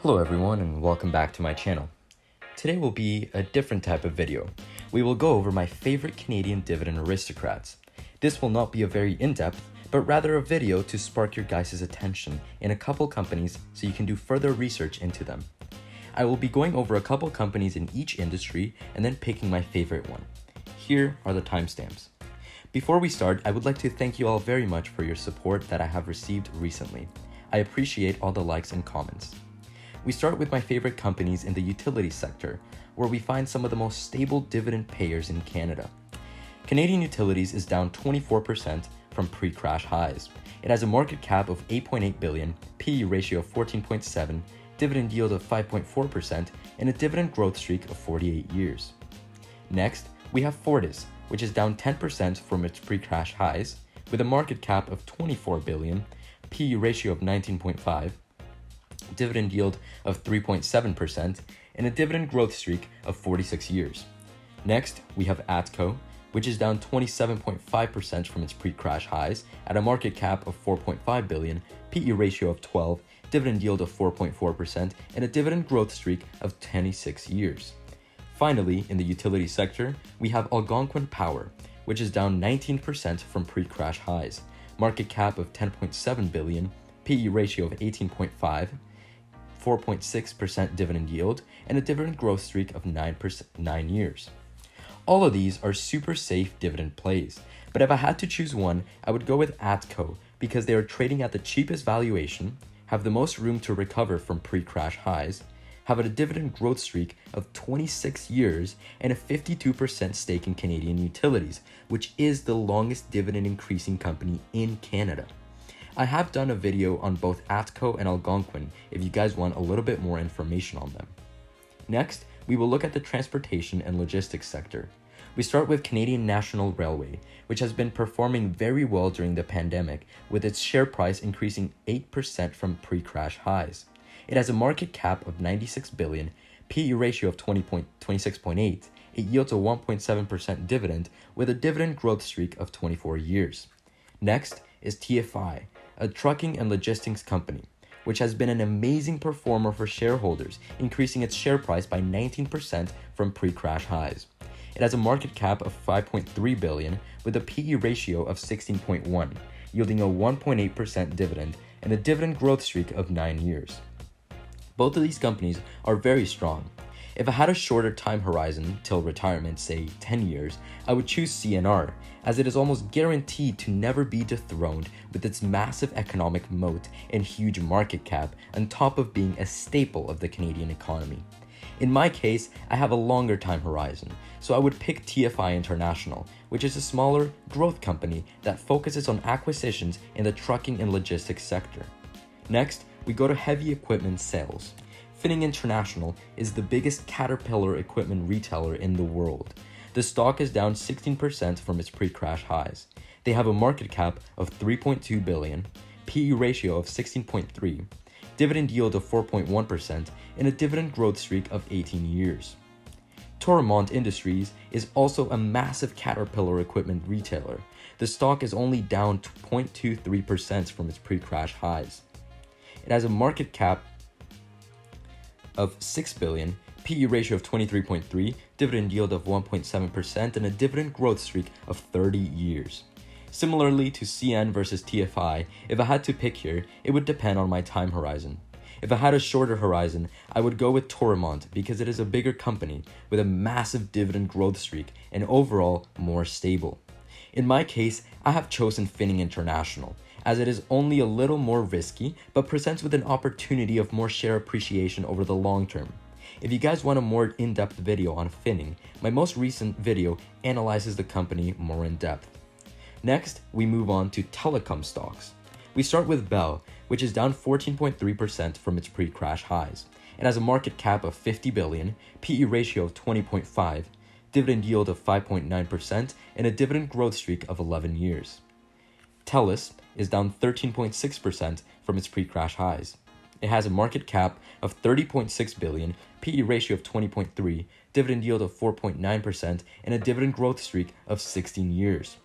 Hello everyone and welcome back to my channel. Today will be a different type of video. We will go over my favorite Canadian Dividend Aristocrats. This will not be a very in-depth, but rather a video to spark your guys' attention in a couple companies so you can do further research into them. I will be going over a couple companies in each industry and then picking my favorite one. Here are the timestamps. Before we start, I would like to thank you all very much for your support that I have received recently. I appreciate all the likes and comments. We start with my favorite companies in the utility sector, where we find some of the most stable dividend payers in Canada. Canadian Utilities is down 24% from pre-crash highs. It has a market cap of 8.8 billion, PE ratio of 14.7, dividend yield of 5.4%, and a dividend growth streak of 48 years. Next, we have Fortis, which is down 10% from its pre-crash highs, with a market cap of 24 billion, PE ratio of 19.5, dividend yield of 3.7%, and a dividend growth streak of 46 years. Next, we have ATCO, which is down 27.5% from its pre-crash highs at a market cap of 4.5 billion, PE ratio of 12, dividend yield of 4.4%, and a dividend growth streak of 26 years. Finally, in the utility sector, we have Algonquin Power, which is down 19% from pre-crash highs, market cap of 10.7 billion, PE ratio of 18.5, 4.6% dividend yield, and a dividend growth streak of 9 years. All of these are super safe dividend plays, but if I had to choose one, I would go with ATCO because they are trading at the cheapest valuation, have the most room to recover from pre-crash highs, have a dividend growth streak of 26 years, and a 52% stake in Canadian Utilities, which is the longest dividend increasing company in Canada. I have done a video on both ATCO and Algonquin if you guys want a little bit more information on them. Next, we will look at the transportation and logistics sector. We start with Canadian National Railway, which has been performing very well during the pandemic, with its share price increasing 8% from pre-crash highs. It has a market cap of 96 billion, PE ratio of 26.8, it yields a 1.7% dividend with a dividend growth streak of 24 years. Next is TFI, a trucking and logistics company, which has been an amazing performer for shareholders, increasing its share price by 19% from pre-crash highs. It has a market cap of 5.3 billion with a PE ratio of 16.1, yielding a 1.8% dividend and a dividend growth streak of 9 years. Both of these companies are very strong. If I had a shorter time horizon till retirement, say 10 years, I would choose CNR, as it is almost guaranteed to never be dethroned with its massive economic moat and huge market cap, on top of being a staple of the Canadian economy. In my case, I have a longer time horizon, so I would pick TFI International, which is a smaller growth company that focuses on acquisitions in the trucking and logistics sector. Next, we go to heavy equipment sales. Finning International is the biggest Caterpillar equipment retailer in the world. The stock is down 16% from its pre-crash highs. They have a market cap of 3.2 billion, PE ratio of 16.3, dividend yield of 4.1%, and a dividend growth streak of 18 years. Toromont Industries is also a massive Caterpillar equipment retailer. The stock is only down 0.23% from its pre-crash highs. It has a market cap of 6 billion, PE ratio of 23.3, dividend yield of 1.7%, and a dividend growth streak of 30 years. Similarly to CN versus TFI, if I had to pick here, it would depend on my time horizon. If I had a shorter horizon, I would go with Toromont because it is a bigger company with a massive dividend growth streak and overall more stable. In my case, I have chosen Finning International, as it is only a little more risky, but presents with an opportunity of more share appreciation over the long term. If you guys want a more in-depth video on Finning, my most recent video analyzes the company more in depth. Next, we move on to telecom stocks. We start with Bell, which is down 14.3% from its pre-crash highs. It has a market cap of 50 billion, PE ratio of 20.5, dividend yield of 5.9%, and a dividend growth streak of 11 years. TELUS is down 13.6% from its pre-crash highs. It has a market cap of 30.6 billion, PE ratio of 20.3, dividend yield of 4.9%, and a dividend growth streak of 16 years.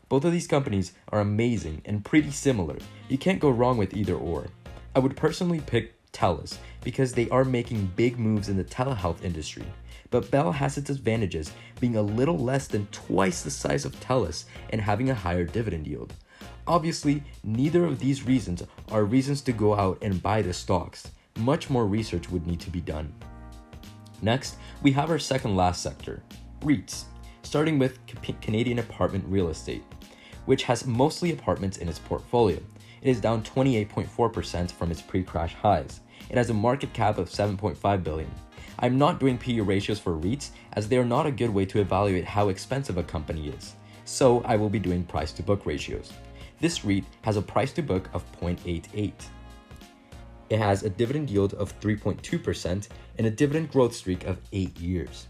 Both of these companies are amazing and pretty similar. You can't go wrong with either or. I would personally pick TELUS, because they are making big moves in the telehealth industry. But Bell has its advantages, being a little less than twice the size of TELUS and having a higher dividend yield. Obviously, neither of these reasons are reasons to go out and buy the stocks. Much more research would need to be done. Next, we have our second last sector, REITs, starting with Canadian Apartment Real Estate, which has mostly apartments in its portfolio. It is down 28.4% from its pre-crash highs. It has a market cap of $7.5 billion. I'm not doing PE ratios for REITs as they are not a good way to evaluate how expensive a company is. So I will be doing price to book ratios. This REIT has a price to book of 0.88. It has a dividend yield of 3.2% and a dividend growth streak of 8 years.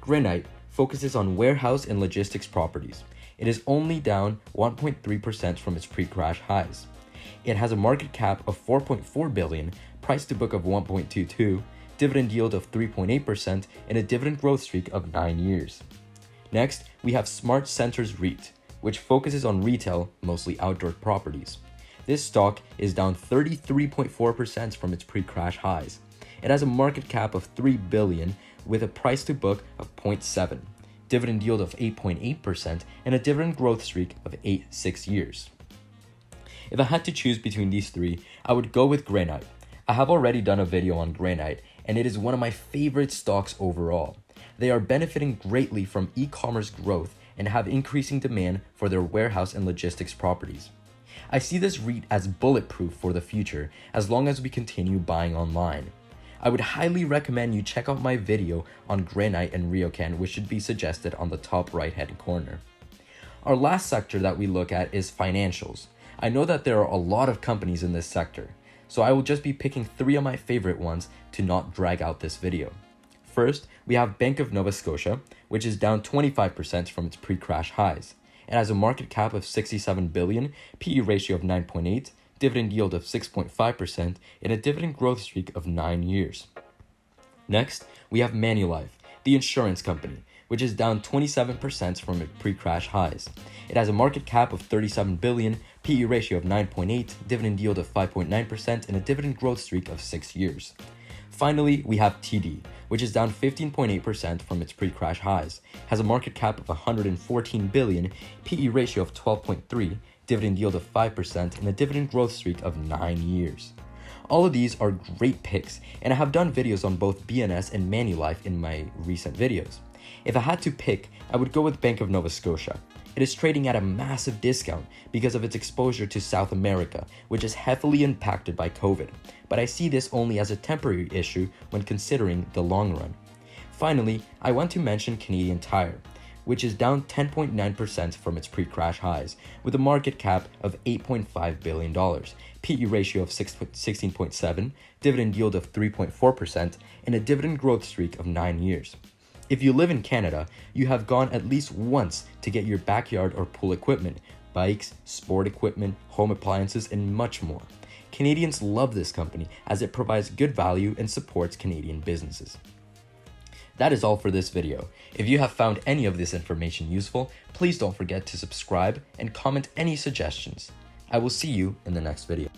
Granite focuses on warehouse and logistics properties. It is only down 1.3% from its pre-crash highs. It has a market cap of $4.4 billion, price to book of 1.22, dividend yield of 3.8%, and a dividend growth streak of 9 years. Next, we have Smart Centers REIT, which focuses on retail, mostly outdoor properties. This stock is down 33.4% from its pre-crash highs. It has a market cap of $3 billion with a price to book of 0.7, dividend yield of 8.8%, and a dividend growth streak of 6 years. If I had to choose between these three, I would go with Granite. I have already done a video on Granite, and it is one of my favorite stocks overall. They are benefiting greatly from e-commerce growth and have increasing demand for their warehouse and logistics properties. I see this REIT as bulletproof for the future as long as we continue buying online. I would highly recommend you check out my video on Granite and RioCan, which should be suggested on the top right hand corner. Our last sector that we look at is financials. I know that there are a lot of companies in this sector, so I will just be picking 3 of my favorite ones to not drag out this video. First, we have Bank of Nova Scotia, which is down 25% from its pre-crash highs. It has a market cap of $67 billion, PE ratio of 9.8, dividend yield of 6.5%, and a dividend growth streak of 9 years. Next, we have Manulife, the insurance company, which is down 27% from its pre-crash highs. It has a market cap of $37 billion, PE ratio of 9.8, dividend yield of 5.9%, and a dividend growth streak of 6 years. Finally, we have TD, which is down 15.8% from its pre-crash highs, has a market cap of $114 billion, PE ratio of 12.3, dividend yield of 5%, and a dividend growth streak of 9 years. All of these are great picks, and I have done videos on both BNS and Manulife in my recent videos. If I had to pick, I would go with Bank of Nova Scotia. It is trading at a massive discount because of its exposure to South America, which is heavily impacted by COVID, but I see this only as a temporary issue when considering the long run. Finally, I want to mention Canadian Tire, which is down 10.9% from its pre-crash highs, with a market cap of $8.5 billion, PE ratio of 16.7, dividend yield of 3.4%, and a dividend growth streak of 9 years. If you live in Canada, you have gone at least once to get your backyard or pool equipment, bikes, sport equipment, home appliances, and much more. Canadians love this company as it provides good value and supports Canadian businesses. That is all for this video. If you have found any of this information useful, please don't forget to subscribe and comment any suggestions. I will see you in the next video.